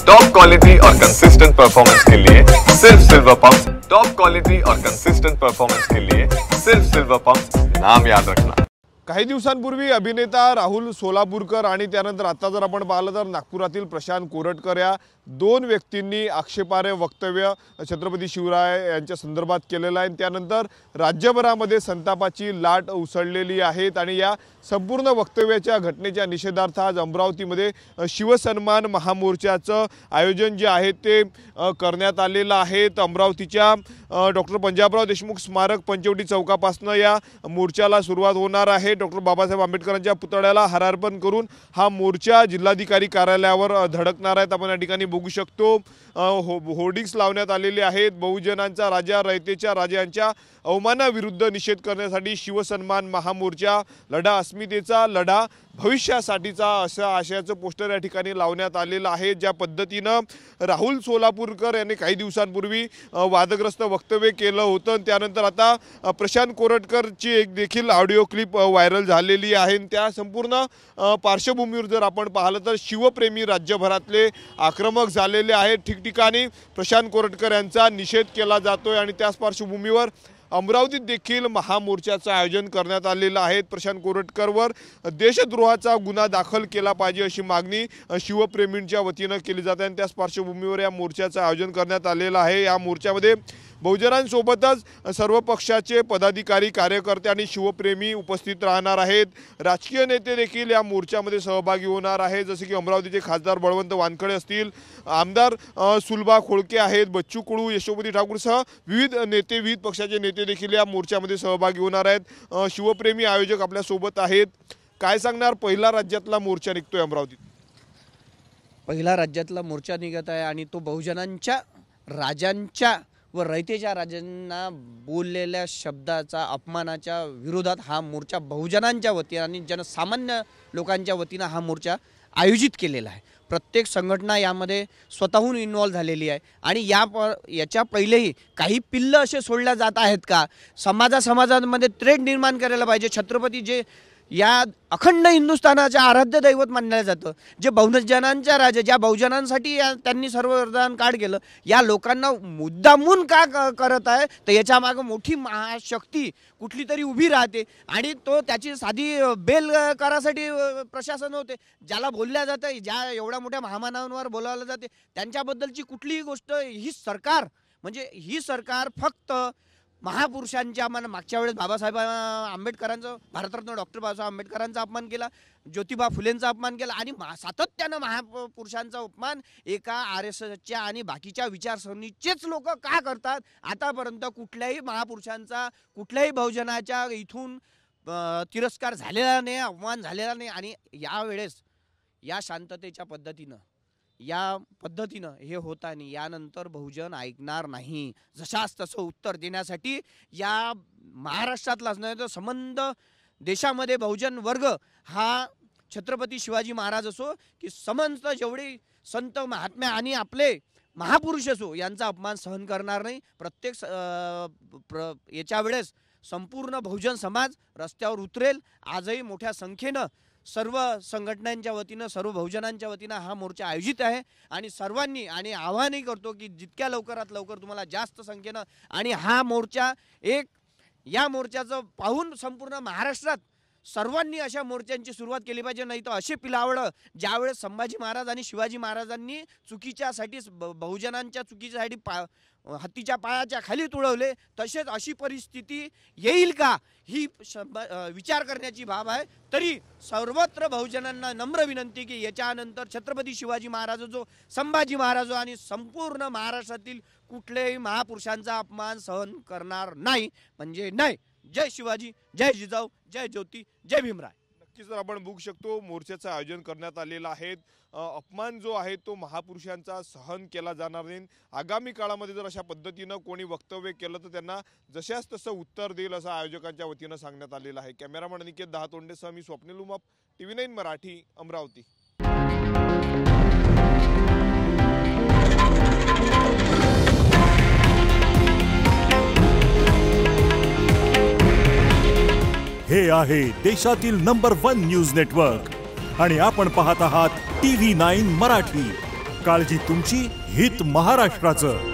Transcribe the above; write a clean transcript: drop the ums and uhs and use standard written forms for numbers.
Top quality और consistent performance के लिए सिर्फ सिल्वर पंप। टॉप क्वालिटी और कंसिस्टेंट परफॉर्मेंस के लिए सिर्फ सिल्वर पंप, नाम याद रखना। काही दिवसांपूर्वी अभिनेता राहुल सोलापूरकर आणि त्यानंतर आता जर आपण पाहिलं तर नागपुरातील प्रशांत कोरटकर या दोन व्यक्तींनी आक्षेपार्ह वक्तव्य छत्रपती शिवराय यांच्या संदर्भात केलेलं आहे। त्यानंतर राज्यभरामध्ये संतापाची लाट उसळलेली आहे आणि या संपूर्ण वक्तव्याच्या घटनेच्या निषेधार्थ आज अमरावतीमध्ये शिवसन्मान महामोर्चाचं आयोजन जे आहे ते करण्यात आलेलं आहे। अमरावतीच्या डॉक्टर पंजाबराव देशमुख स्मारक पंचवटी चौकापासून या मोर्चाला सुरुवात होणार आहे। डॉक्टर बाबासाहेब आंबेडकरांच्या पुतळ्याला हारार्पण करून हा मोर्चा जिल्हाधिकारी कार्यालयावर धडकणार आहे। आपण या ठिकाणी बघू शकतो होर्डिंग्स लावण्यात आलेले आहेत। बहुजनांचा राजा रयतेच्या राजांच्या अवमानाविरुद्ध निषेध करण्यासाठी शिवसन्मान महामोर्चा लढा अस्मितेचा लढा भविष्यासाठीचा अशा आशयाचं पोस्टर या ठिकाणी लावण्यात आलेलं आहे। ज्या पद्धतीनं राहुल सोलापूरकर यांनी काही दिवसांपूर्वी वादग्रस्त वक्तव्य केलं होतं, त्यानंतर आता प्रशांत कोरटकरची एक देखील ऑडिओ क्लिप व्हायरल झालेली आहे। त्या संपूर्ण पार्श्वभूमीवर जर आपण पाहिलं तर शिवप्रेमी राज्यभरातले आक्रमक झालेले आहेत। ठिकठिकाणी प्रशांत कोरटकर यांचा निषेध केला जातोय आणि त्याच पार्श्वभूमीवर अमरावतीत देखील महामोर्चाचं आयोजन करण्यात आलेलं आहे। प्रशांत कोरटकरवर देशद्रोहाचा गुन्हा दाखल केला पाहिजे अशी मागणी शिवप्रेमींच्या वतीनं केली जाते आणि त्याच पार्श्वभूमीवर या मोर्चाचं आयोजन करण्यात आलेलं आहे। या मोर्चामध्ये बहुजनांसोबतच सर्व पक्षाचे पदाधिकारी कार्यकर्ते आणि शिवप्रेमी उपस्थित राहणार आहेत। राजकीय नेते देखील या मोर्चामध्ये सहभागी होणार आहेत, जसे की अमरावतीचे खासदार बळवंत वानखडे असतील, आमदार सुलभा खोळके आहेत, बच्चू कडू, यशोमती ठाकूरसह विविध पक्षाचे नेते देखील या मोर्चामध्ये सहभागी होणार आहेत। शिवप्रेमी आयोजक आपल्या सोबत आहेत। काय सांगणार, पहिला राज्यातला मोर्चा निघतोय अमरावतीत? पहिला राज्यातला मोर्चा निघत आहे आणि तो बहुजनांच्या राजांच्या व रयतेच्या राजांना बोललेल्या शब्दाचा अपमानाच्या विरोधात हा मोर्चा बहुजनांच्या वतीने आणि जनसामान्य लोकांच्या वतीने हा मोर्चा आयोजित केलेला आहे। प्रत्येक संघटना यामध्ये स्वतःहून इन्व्हॉल्व झालेली आहे आणि याच्या पहिलेही काही पिल्ल असे सोडल्या जात आहेत का? समाजामध्ये ट्रेंड निर्माण करायला पाहिजे। छत्रपती जे या अखंड हिंदुस्थानाचे आराध्य दैवत मानले जातं, जे बहुजनांच्या राजा, ज्या बहुजनांसाठी त्यांनी सर्व वरदान काढ केलं, या लोकांना मुद्दामून का करत आहे तर याच्या मागे मोठी महाशक्ती कुठली तरी उभी राहते आणि तो त्याची साधी बेल करासाठी प्रशासन होते। ज्याला बोलल्या जातं, ज्या एवढ्या मोठ्या महामानवांवर बोलावलं जाते, त्यांच्याबद्दलची कुठलीही गोष्ट ही सरकार फक्त महापुरुषांच्या मागच्या वेळेस बाबासाहेब आंबेडकरांचं, भारतरत्न डॉक्टर बाबासाहेब आंबेडकरांचा अपमान केला, ज्योतिबा फुलेंचा अपमान केला आणि सातत्यानं महापुरुषांचा अपमान एका RSSच्या आणि बाकीच्या विचारसरणीचेच लोक का करतात? आतापर्यंत कुठल्याही महापुरुषांचा, कुठल्याही बहुजनाच्या इथून तिरस्कार झालेला नाही, अपमान झालेला नाही आणि यावेळेस या शांततेच्या पद्धतीनं हे होत आणि यानंतर बहुजन ऐकणार नाही। जशास तसं उत्तर देण्यासाठी या महाराष्ट्रातलाच नाही तर संबंध देशामध्ये बहुजन वर्ग हा छत्रपती शिवाजी महाराज असो की समस्त जेवढे संत महात्म्या आणि आपले महापुरुष असो यांचा अपमान सहन करणार नाही। प्रत्येक याच्या वेळेस संपूर्ण बहुजन समाज रस्त्यावर उतरेल। आजही मोठ्या संख्येनं सर्व संघटनांच्या वतीनं, सर्व बहुजनांच्या वतीनं हा मोर्चा आयोजित आहे आणि सर्वांनी आणि आवाहनही करतो की जितक्या लवकरात लवकर तुम्हाला जास्त संख्येनं आणि हा मोर्चा या मोर्चाचं पाहून संपूर्ण महाराष्ट्रात सर्वांनी अशा मोर्चांची सुरुवात केली पाहिजे। नाही तर असे पिलावळं ज्यावेळेस संभाजी महाराज आणि शिवाजी महाराजांनी चुकीच्यासाठी बहुजनांच्या चुकीच्यासाठी हत्तीच्या पायाच्या खाली तुडवले, तसेच अशी परिस्थिती येईल का ही विचार करण्याची बाब आहे। तरी सर्वत्र बहुजनांना नम्र विनंती की याच्यानंतर छत्रपती शिवाजी महाराज जो, संभाजी महाराज आणि संपूर्ण महाराष्ट्रातील कुठल्याही महापुरुषांचा अपमान सहन करणार नाही म्हणजे नाही। जय शिवाजी, जय जिजाऊ, जय ज्योती, जय भीमराय। नक्कीच आपण बघू शकतो मोर्चाचं आयोजन करण्यात आलेलं आहे। अपमान जो आहे तो महापुरुषांचा सहन केला जाणार नाही। आगामी काळामध्ये जर अशा पद्धतीनं कोणी वक्तव्य केलं तर त्यांना जशास तसं उत्तर देईल असं आयोजकांच्या वतीनं सांगण्यात आलेलं आहे। कॅमेरामन अनिकेत दहातोंडेसह मी स्वप्नील उमाप, TV9 मराठी, अमरावती। हे आहे देशातील नंबर 1 न्यूज नेटवर्क आणि आपण पाहत आहात TV9 मराठी। काळजी तुमची, हित महाराष्ट्राचं.